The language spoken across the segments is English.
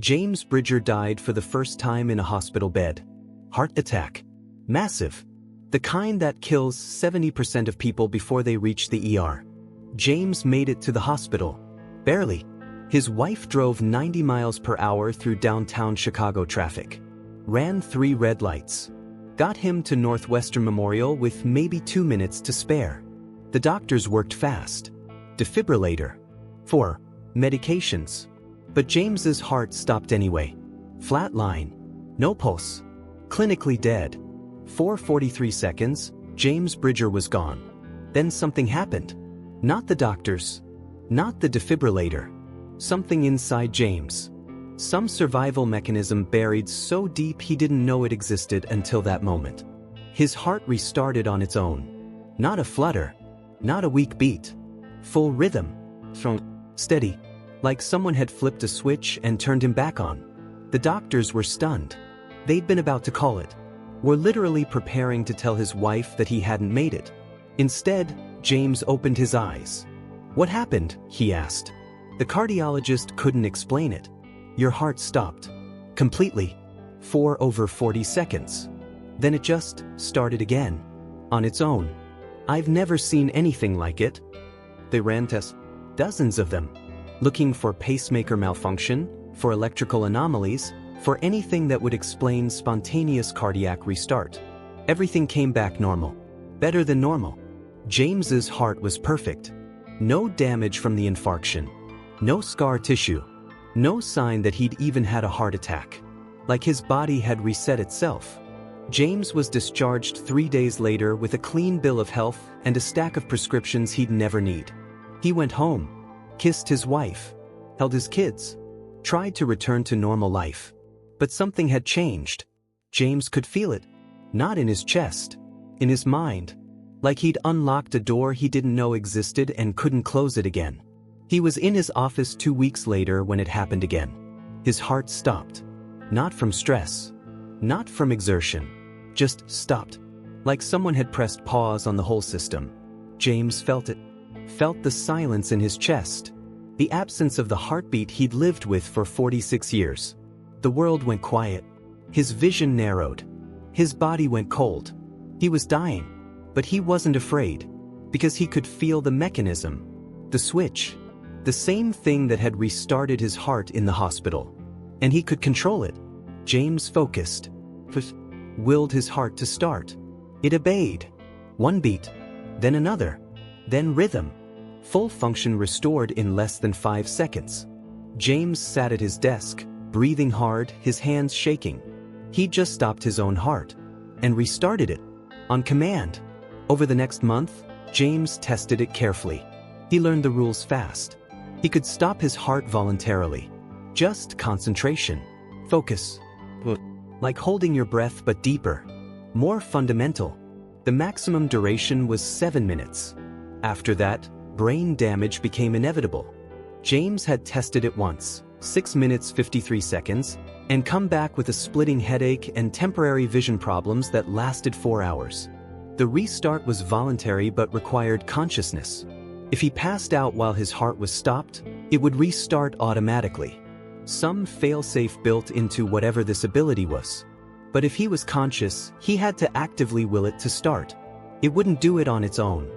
James Bridger died for the first time in a hospital bed. Heart attack. Massive. The kind that kills 70% of people before they reach the ER. James made it to the hospital. Barely. His wife drove 90 miles per hour through downtown Chicago traffic. Ran 3 red lights. Got him to Northwestern Memorial with maybe 2 minutes to spare. The doctors worked fast. Defibrillator. 4. Medications. But James's heart stopped anyway. Flatline. No pulse. Clinically dead. 4:43 seconds, James Bridger was gone. Then something happened. Not the doctors. Not the defibrillator. Something inside James. Some survival mechanism buried so deep he didn't know it existed until that moment. His heart restarted on its own. Not a flutter. Not a weak beat. Full rhythm. Steady. Like someone had flipped a switch and turned him back on. The doctors were stunned. They'd been about to call it. Were literally preparing to tell his wife that he hadn't made it. Instead, James opened his eyes. "What happened?" he asked. The cardiologist couldn't explain it. "Your heart stopped. Completely. For over 40 seconds. Then it just started again. On its own. I've never seen anything like it." They ran tests. Dozens of them. Looking for pacemaker malfunction, for electrical anomalies, for anything that would explain spontaneous cardiac restart. Everything came back normal. Better than normal. James's heart was perfect. No damage from the infarction. No scar tissue. No sign that he'd even had a heart attack. Like his body had reset itself. James was discharged 3 days later with a clean bill of health and a stack of prescriptions he'd never need. He went home. Kissed his wife. Held his kids. Tried to return to normal life. But something had changed. James could feel it. Not in his chest. In his mind. Like he'd unlocked a door he didn't know existed and couldn't close it again. He was in his office 2 weeks later when it happened again. His heart stopped. Not from stress. Not from exertion. Just stopped. Like someone had pressed pause on the whole system. James felt it. Felt the silence in his chest. The absence of the heartbeat he'd lived with for 46 years. The world went quiet. His vision narrowed. His body went cold. He was dying. But he wasn't afraid. Because he could feel the mechanism. The switch. The same thing that had restarted his heart in the hospital. And he could control it. James focused. Willed his heart to start. It obeyed. 1 beat. Then another. Then rhythm. Full function restored in less than 5 seconds. James sat at his desk, breathing hard, his hands shaking. He just stopped his own heart. And restarted it. On command. Over the next month, James tested it carefully. He learned the rules fast. He could stop his heart voluntarily. Just concentration. Focus. Like holding your breath but deeper. More fundamental. The maximum duration was 7 minutes. After that, brain damage became inevitable. James had tested it once, 6 minutes 53 seconds, and come back with a splitting headache and temporary vision problems that lasted 4 hours. The restart was voluntary but required consciousness. If he passed out while his heart was stopped, it would restart automatically. Some failsafe built into whatever this ability was. But if he was conscious, he had to actively will it to start. It wouldn't do it on its own.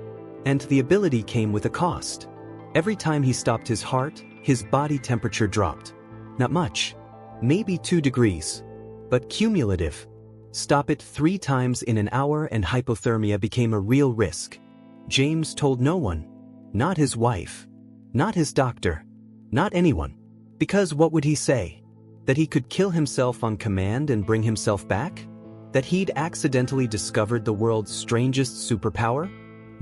And the ability came with a cost. Every time he stopped his heart, his body temperature dropped. Not much. Maybe 2 degrees. But cumulative. Stop it 3 times in an hour and hypothermia became a real risk. James told no one. Not his wife. Not his doctor. Not anyone. Because what would he say? That he could kill himself on command and bring himself back? That he'd accidentally discovered the world's strangest superpower?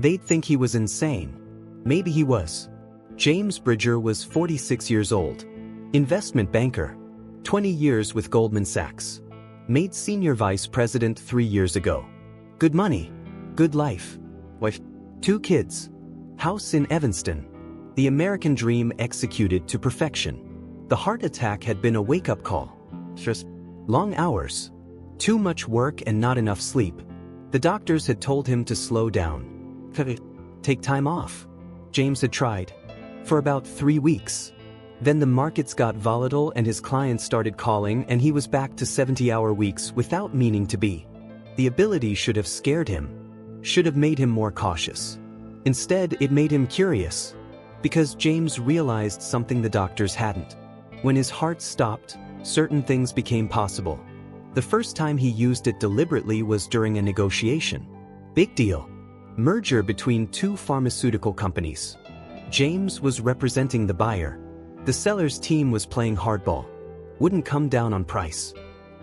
They'd think he was insane. Maybe he was. James Bridger was 46 years old. Investment banker. 20 years with Goldman Sachs. Made senior vice president 3 years ago. Good money. Good life. Wife. 2 kids. House in Evanston. The American dream executed to perfection. The heart attack had been a wake-up call. Just long hours. Too much work and not enough sleep. The doctors had told him to slow down. Take time off. James had tried. For about 3 weeks. Then the markets got volatile and his clients started calling, and he was back to 70-hour weeks without meaning to be. The ability should have scared him, should have made him more cautious. Instead, it made him curious, because James realized something the doctors hadn't. When his heart stopped, certain things became possible. The first time he used it deliberately was during a negotiation. Big deal. Merger between two pharmaceutical companies. James was representing the buyer. The seller's team was playing hardball. Wouldn't come down on price.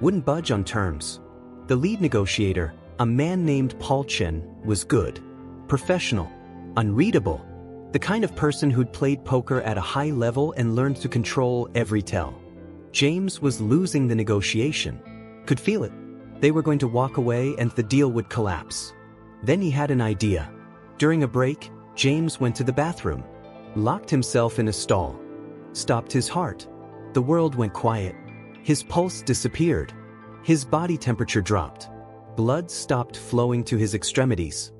Wouldn't budge on terms. The lead negotiator, a man named Paul Chen, was good. Professional. Unreadable. The kind of person who'd played poker at a high level and learned to control every tell. James was losing the negotiation. Could feel it. They were going to walk away and the deal would collapse. Then he had an idea. During a break, James went to the bathroom, locked himself in a stall, stopped his heart. The world went quiet. His pulse disappeared. His body temperature dropped. Blood stopped flowing to his extremities.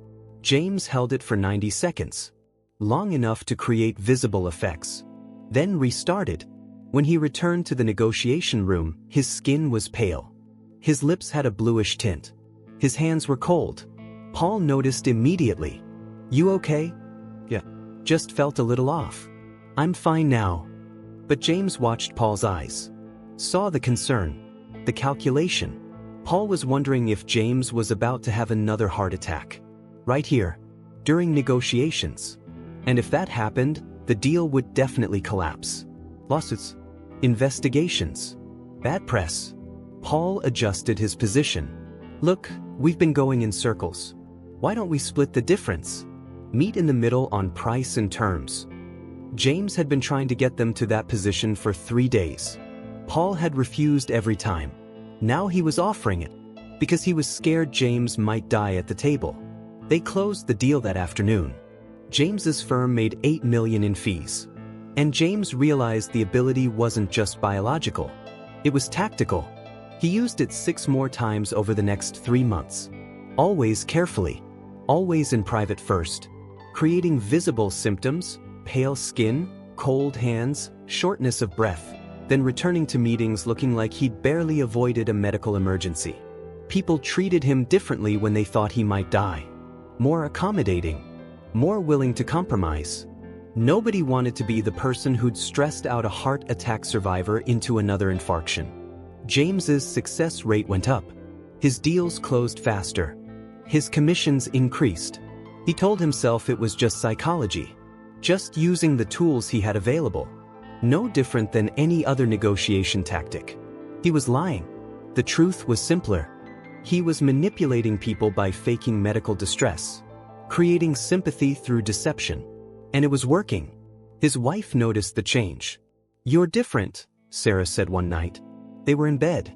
James held it for 90 seconds, long enough to create visible effects. Then restarted. When he returned to the negotiation room, his skin was pale. His lips had a bluish tint. His hands were cold. Paul noticed immediately. "You okay?" "Yeah. Just felt a little off." "I'm fine now." But James watched Paul's eyes. Saw the concern. The calculation. Paul was wondering if James was about to have another heart attack. Right here. During negotiations. And if that happened, the deal would definitely collapse. Lawsuits. Investigations. Bad press. Paul adjusted his position. "Look, we've been going in circles. Why don't we split the difference? Meet in the middle on price and terms." James had been trying to get them to that position for 3 days. Paul had refused every time. Now he was offering it, because he was scared James might die at the table. They closed the deal that afternoon. James's firm made $8 million in fees. And James realized the ability wasn't just biological. It was tactical. He used it 6 more times over the next 3 months. Always carefully. Always in private first. Creating visible symptoms, pale skin, cold hands, shortness of breath, then returning to meetings looking like he'd barely avoided a medical emergency. People treated him differently when they thought he might die. More accommodating. More willing to compromise. Nobody wanted to be the person who'd stressed out a heart attack survivor into another infarction. James's success rate went up. His deals closed faster. His commissions increased. He told himself it was just psychology. Just using the tools he had available. No different than any other negotiation tactic. He was lying. The truth was simpler. He was manipulating people by faking medical distress. Creating sympathy through deception. And it was working. His wife noticed the change. "You're different," Sarah said one night. They were in bed.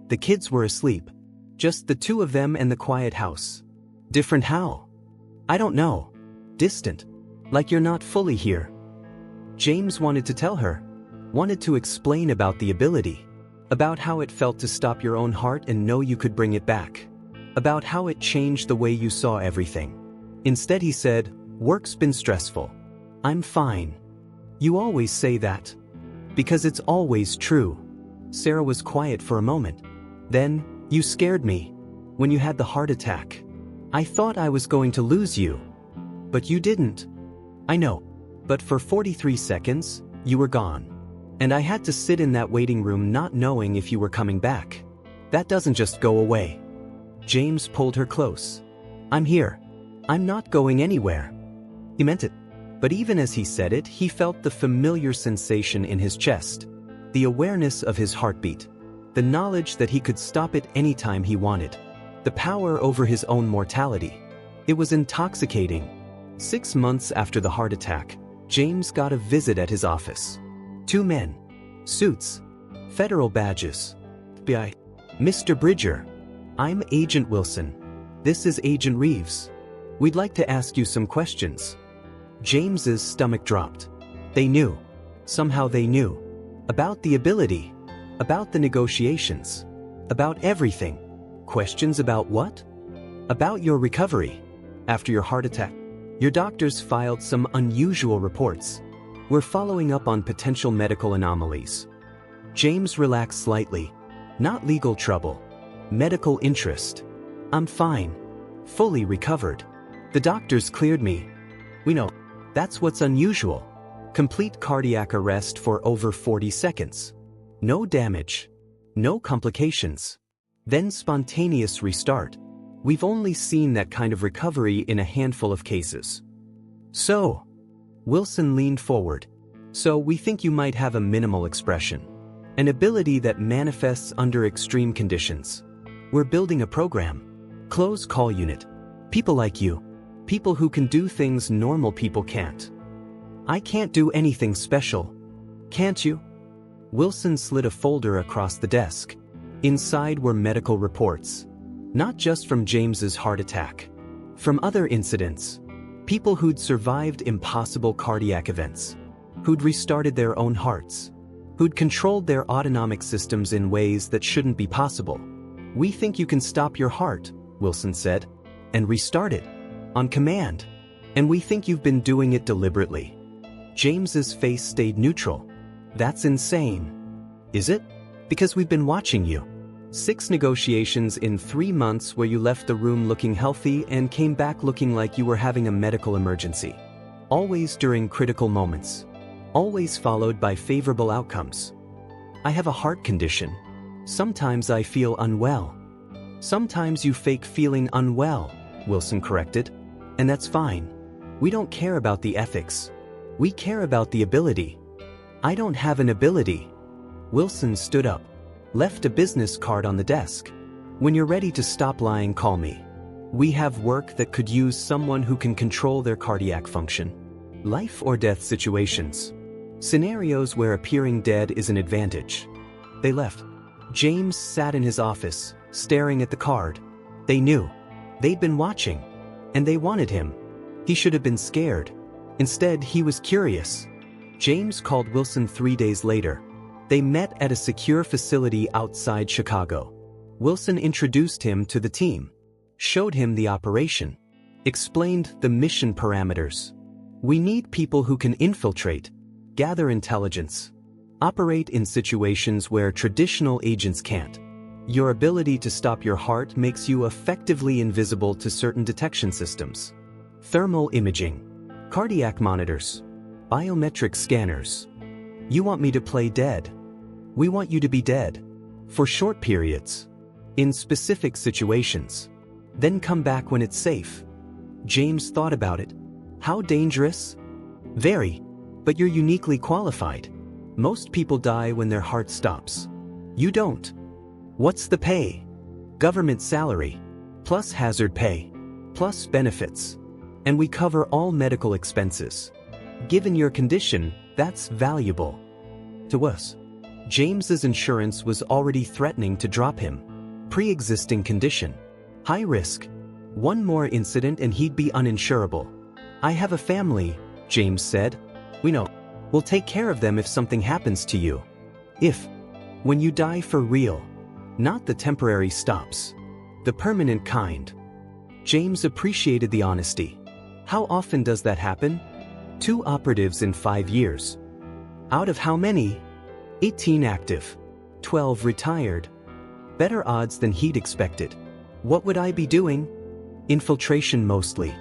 The kids were asleep. Just the 2 of them and the quiet house. "Different how?" "I don't know. Distant. Like you're not fully here." James wanted to tell her. Wanted to explain about the ability. About how it felt to stop your own heart and know you could bring it back. About how it changed the way you saw everything. Instead he said, "Work's been stressful. I'm fine." "You always say that." "Because it's always true." Sarah was quiet for a moment. Then, "You scared me. When you had the heart attack. I thought I was going to lose you. But you didn't." "I know. But for 43 seconds, you were gone. And I had to sit in that waiting room not knowing if you were coming back. That doesn't just go away." James pulled her close. "I'm here. I'm not going anywhere." He meant it. But even as he said it, he felt the familiar sensation in his chest. The awareness of his heartbeat. The knowledge that he could stop it anytime he wanted. The power over his own mortality. It was intoxicating. 6 months after the heart attack, James got a visit at his office. 2 men. Suits. Federal badges. FBI. "Mr. Bridger. I'm Agent Wilson. This is Agent Reeves. We'd like to ask you some questions." James's stomach dropped. They knew. Somehow they knew. About the ability. About the negotiations. About everything. Questions about what? About your recovery. After your heart attack. Your doctors filed some unusual reports. We're following up on potential medical anomalies. James relaxed slightly. Not legal trouble. Medical interest. I'm fine. Fully recovered. The doctors cleared me. We know. That's what's unusual. Complete cardiac arrest for over 40 seconds. No damage. No complications. Then spontaneous restart. We've only seen that kind of recovery in a handful of cases. So, Wilson leaned forward. So we think you might have a minimal expression. An ability that manifests under extreme conditions. We're building a program. Close call unit. People like you. People who can do things normal people can't. I can't do anything special. Can't you? Wilson slid a folder across the desk. Inside were medical reports. Not just from James's heart attack. From other incidents. People who'd survived impossible cardiac events. Who'd restarted their own hearts. Who'd controlled their autonomic systems in ways that shouldn't be possible. We think you can stop your heart, Wilson said, and restart it. On command. And we think you've been doing it deliberately. James's face stayed neutral. That's insane. Is it? Because we've been watching you. 6 negotiations in 3 months where you left the room looking healthy and came back looking like you were having a medical emergency. Always during critical moments. Always followed by favorable outcomes. I have a heart condition. Sometimes I feel unwell. Sometimes you fake feeling unwell, Wilson corrected. And that's fine. We don't care about the ethics. We care about the ability. I don't have an ability. Wilson stood up. Left a business card on the desk. When you're ready to stop lying, call me. We have work that could use someone who can control their cardiac function. Life or death situations. Scenarios where appearing dead is an advantage. They left. James sat in his office, staring at the card. They knew. They'd been watching. And they wanted him. He should have been scared. Instead, he was curious. James called Wilson 3 days later. They met at a secure facility outside Chicago. Wilson introduced him to the team, showed him the operation, explained the mission parameters. We need people who can infiltrate, gather intelligence, operate in situations where traditional agents can't. Your ability to stop your heart makes you effectively invisible to certain detection systems. Thermal imaging, cardiac monitors, biometric scanners. You want me to play dead. We want you to be dead. For short periods. In specific situations. Then come back when it's safe. James thought about it. How dangerous? Very. But you're uniquely qualified. Most people die when their heart stops. You don't. What's the pay? Government salary. Plus hazard pay. Plus benefits. And we cover all medical expenses. Given your condition, that's valuable. To us. James's insurance was already threatening to drop him. Pre-existing condition. High risk. One more incident and he'd be uninsurable. I have a family, James said. We know. We'll take care of them if something happens to you. If. When you die for real. Not the temporary stops. The permanent kind. James appreciated the honesty. How often does that happen? 2 operatives in 5 years. Out of how many? 18 active. 12 retired. Better odds than he'd expected. What would I be doing? Infiltration mostly.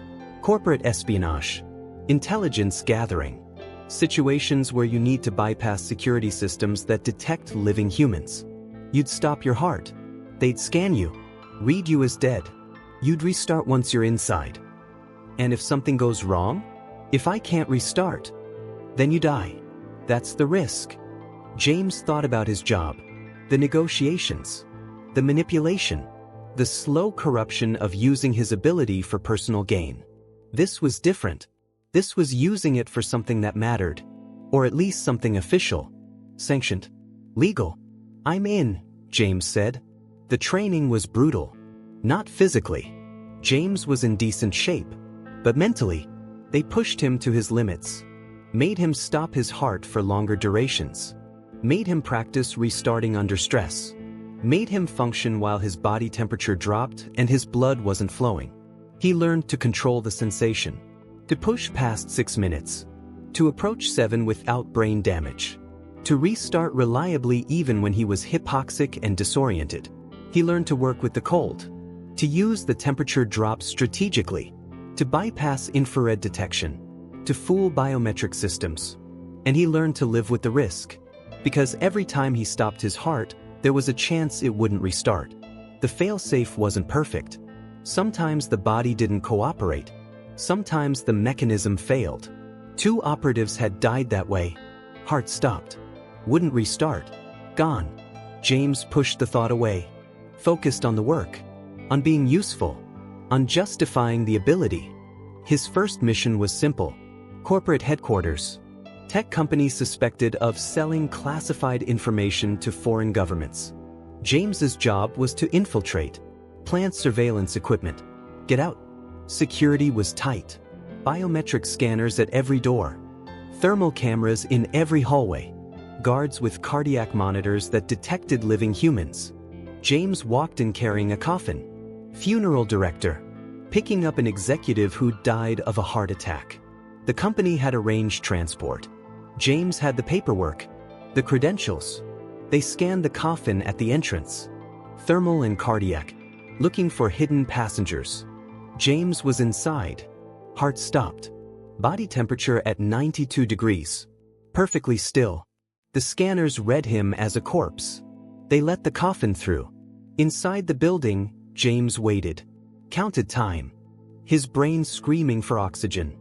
Corporate espionage. Intelligence gathering. Situations where you need to bypass security systems that detect living humans. You'd stop your heart. They'd scan you. Read you as dead. You'd restart once you're inside. And if something goes wrong? If I can't restart? Then you die. That's the risk. James thought about his job. The negotiations. The manipulation. The slow corruption of using his ability for personal gain. This was different. This was using it for something that mattered. Or at least something official. Sanctioned. Legal. I'm in, James said. The training was brutal. Not physically. James was in decent shape. But mentally, they pushed him to his limits. Made him stop his heart for longer durations. Made him practice restarting under stress. Made him function while his body temperature dropped and his blood wasn't flowing. He learned to control the sensation. To push past 6 minutes. to approach 7 without brain damage, to restart reliably even when he was hypoxic and disoriented. He learned to work with the cold, to use the temperature drop strategically, to bypass infrared detection, to fool biometric systems. And he learned to live with the risk, because every time he stopped his heart, there was a chance it wouldn't restart. The failsafe wasn't perfect. Sometimes the body didn't cooperate. Sometimes the mechanism failed. 2 operatives had died that way. Heart stopped. Wouldn't restart. Gone. James pushed the thought away. Focused on the work. On being useful. On justifying the ability. His first mission was simple. Corporate headquarters. Tech companies suspected of selling classified information to foreign governments. James's job was to infiltrate. Plant surveillance equipment. Get out. Security was tight. Biometric scanners at every door. Thermal cameras in every hallway. Guards with cardiac monitors that detected living humans. James walked in carrying a coffin. Funeral director. Picking up an executive who died of a heart attack. The company had arranged transport. James had the paperwork. The credentials. They scanned the coffin at the entrance. Thermal and cardiac. Looking for hidden passengers. James was inside. Heart stopped. Body temperature at 92 degrees. Perfectly still. The scanners read him as a corpse. They let the coffin through. Inside the building, James waited. Counted time. His brain screaming for oxygen.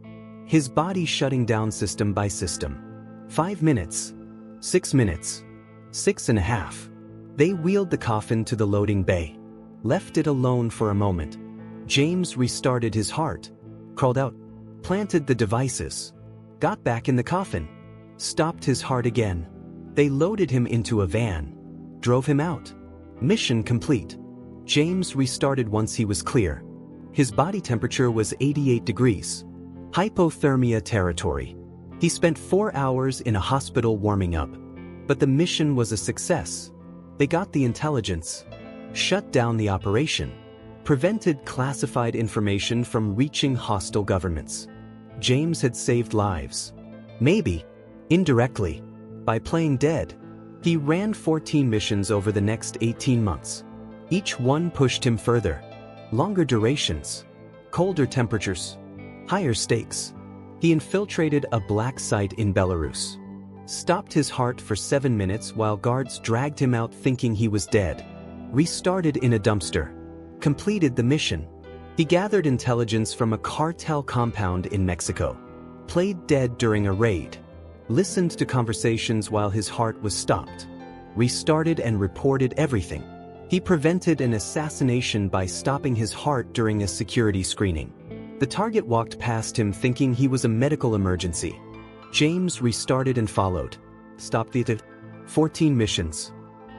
His body shutting down system by system. 5 minutes. 6 minutes. 6.5. They wheeled the coffin to the loading bay. Left it alone for a moment. James restarted his heart. Crawled out. Planted the devices. Got back in the coffin. Stopped his heart again. They loaded him into a van. Drove him out. Mission complete. James restarted once he was clear. His body temperature was 88 degrees. Hypothermia territory. He spent 4 hours in a hospital warming up. But the mission was a success. They got the intelligence. Shut down the operation. Prevented classified information from reaching hostile governments. James had saved lives. Maybe, indirectly, by playing dead. He ran 14 missions over the next 18 months. Each one pushed him further. Longer durations. Colder temperatures. Higher stakes. He infiltrated a black site in Belarus. Stopped his heart for 7 minutes while guards dragged him out thinking he was dead. Restarted in a dumpster. Completed the mission. He gathered intelligence from a cartel compound in Mexico. Played dead during a raid. Listened to conversations while his heart was stopped. Restarted and reported everything. He prevented an assassination by stopping his heart during a security screening. The target walked past him thinking he was a medical emergency. James restarted and followed. Stopped the 14 missions.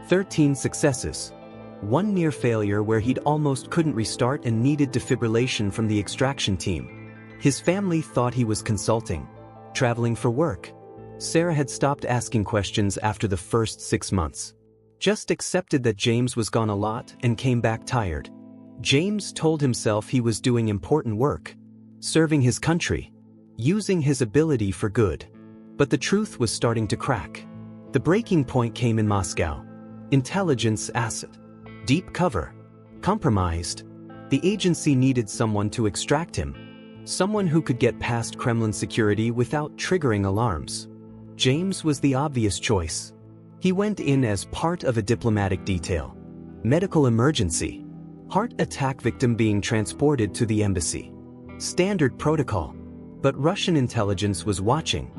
13 successes. 1 near failure where he'd almost couldn't restart and needed defibrillation from the extraction team. His family thought he was consulting. Traveling for work. Sarah had stopped asking questions after the first 6 months. Just accepted that James was gone a lot and came back tired. James told himself he was doing important work. Serving his country. Using his ability for good. But the truth was starting to crack. The breaking point came in Moscow. Intelligence asset. Deep cover. Compromised. The agency needed someone to extract him. Someone who could get past Kremlin security without triggering alarms. James was the obvious choice. He went in as part of a diplomatic detail. Medical emergency. Heart attack victim being transported to the embassy. Standard protocol. But Russian intelligence was watching.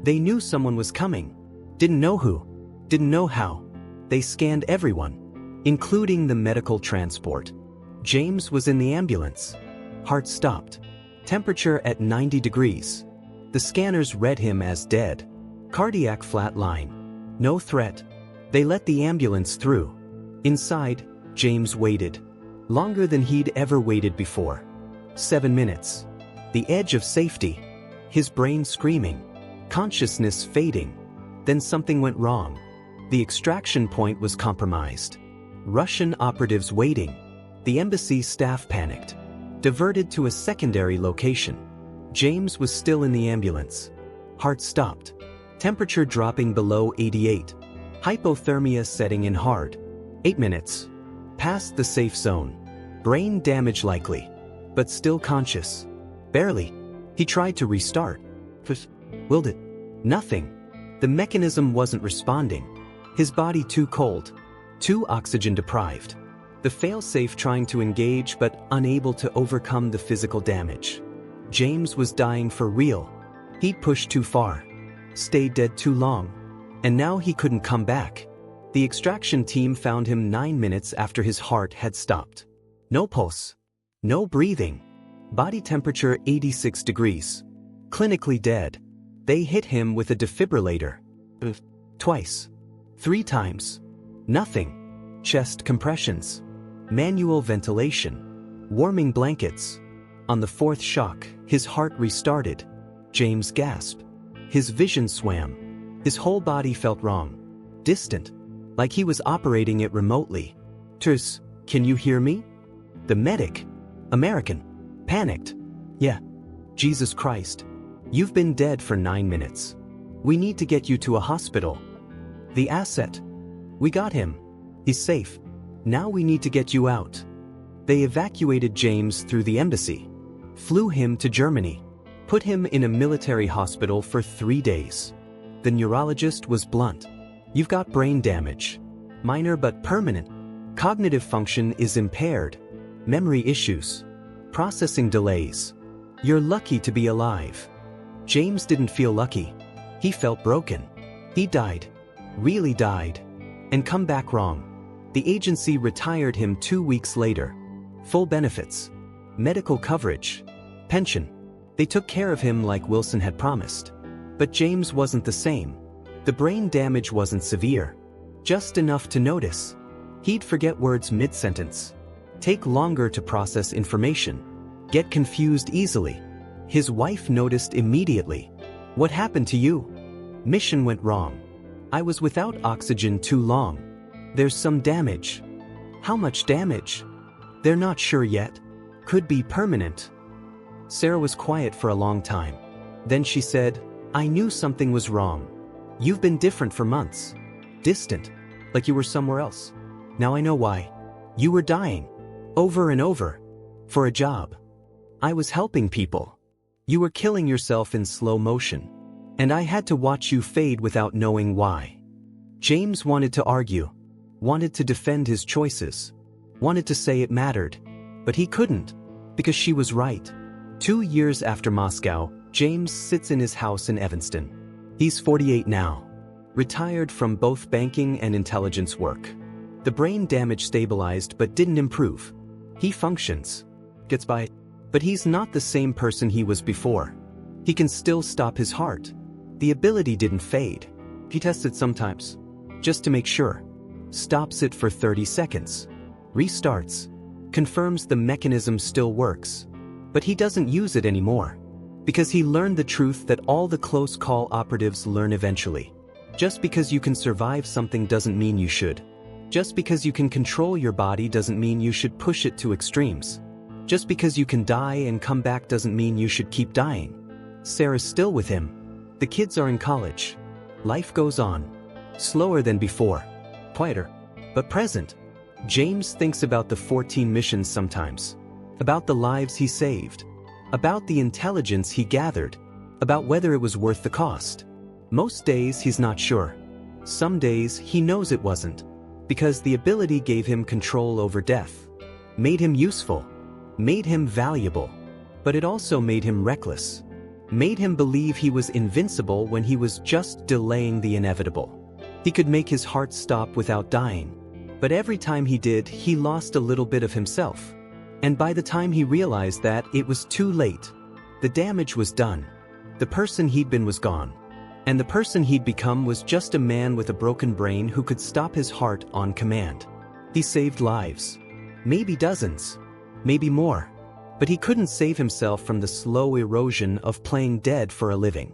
They knew someone was coming. Didn't know who. Didn't know how. They scanned everyone, including the medical transport. James was in the ambulance. Heart stopped. Temperature at 90 degrees. The scanners read him as dead. Cardiac flatline. No threat. They let the ambulance through. Inside, James waited. Longer than he'd ever waited before. 7 minutes. The edge of safety. His brain screaming. Consciousness fading. Then something went wrong. The extraction point was compromised. Russian operatives waiting. The embassy staff panicked. Diverted to a secondary location. James was still in the ambulance. Heart stopped. Temperature dropping below 88. Hypothermia setting in hard. 8 minutes. Past the safe zone. Brain damage likely. But still conscious. Barely. He tried to restart. Willed it. Nothing. The mechanism wasn't responding. His body too cold. Too oxygen deprived. The failsafe trying to engage but unable to overcome the physical damage. James was dying for real. He'd pushed too far. Stayed dead too long. And now he couldn't come back. The extraction team found him 9 minutes after his heart had stopped. No pulse. No breathing. Body temperature 86 degrees. Clinically dead. They hit him with a defibrillator. Twice. 3 times. Nothing. Chest compressions. Manual ventilation. Warming blankets. On the 4th shock, his heart restarted. James gasped. His vision swam. His whole body felt wrong. Distant. Like he was operating it remotely. Ters, can you hear me? The medic. American. Panicked. Yeah. Jesus Christ. You've been dead for 9 minutes. We need to get you to a hospital. The asset. We got him. He's safe. Now we need to get you out. They evacuated James through the embassy. Flew him to Germany. Put him in a military hospital for 3 days. The neurologist was blunt. You've got brain damage. Minor but permanent. Cognitive function is impaired. Memory issues. Processing delays. You're lucky to be alive. James didn't feel lucky. He felt broken. He died. Really died. And come back wrong. The agency retired him 2 weeks later. Full benefits. Medical coverage. Pension. They took care of him like Wilson had promised. But James wasn't the same. The brain damage wasn't severe. Just enough to notice. He'd forget words mid-sentence. Take longer to process information. Get confused easily. His wife noticed immediately. What happened to you? Mission went wrong. I was without oxygen too long. There's some damage. How much damage? They're not sure yet. Could be permanent. Sarah was quiet for a long time. Then she said, I knew something was wrong. You've been different for months. Distant. Like you were somewhere else. Now I know why. You were dying. Over and over. For a job. I was helping people. You were killing yourself in slow motion. And I had to watch you fade without knowing why. James wanted to argue. Wanted to defend his choices. Wanted to say it mattered. But he couldn't. Because she was right. 2 years after Moscow, James sits in his house in Evanston. He's 48 now. Retired from both banking and intelligence work. The brain damage stabilized but didn't improve. He functions. Gets by. But he's not the same person he was before. He can still stop his heart. The ability didn't fade. He tests it sometimes. Just to make sure. Stops it for 30 seconds. Restarts. Confirms the mechanism still works. But he doesn't use it anymore. Because he learned the truth that all the close call operatives learn eventually. Just because you can survive something doesn't mean you should. Just because you can control your body doesn't mean you should push it to extremes. Just because you can die and come back doesn't mean you should keep dying. Sarah's still with him. The kids are in college. Life goes on. Slower than before. Quieter. But present. James thinks about the 14 missions sometimes. About the lives he saved. About the intelligence he gathered. About whether it was worth the cost. Most days he's not sure. Some days he knows it wasn't. Because the ability gave him control over death. Made him useful. Made him valuable. But it also made him reckless. Made him believe he was invincible when he was just delaying the inevitable. He could make his heart stop without dying. But every time he did, he lost a little bit of himself. And by the time he realized that, it was too late. The damage was done. The person he'd been was gone. And the person he'd become was just a man with a broken brain who could stop his heart on command. He saved lives. Maybe dozens. Maybe more. But he couldn't save himself from the slow erosion of playing dead for a living.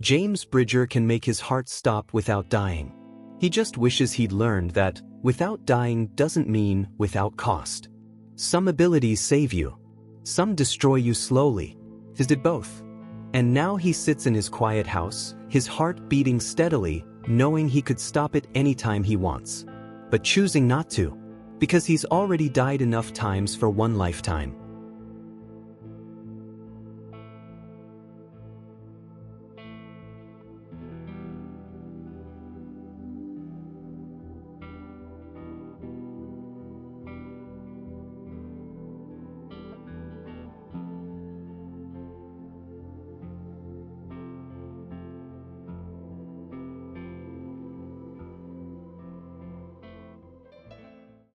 James Bridger can make his heart stop without dying. He just wishes he'd learned that without dying doesn't mean without cost. Some abilities save you. Some destroy you slowly. His did both. And now he sits in his quiet house, his heart beating steadily, knowing he could stop it anytime he wants. But choosing not to. Because he's already died enough times for one lifetime.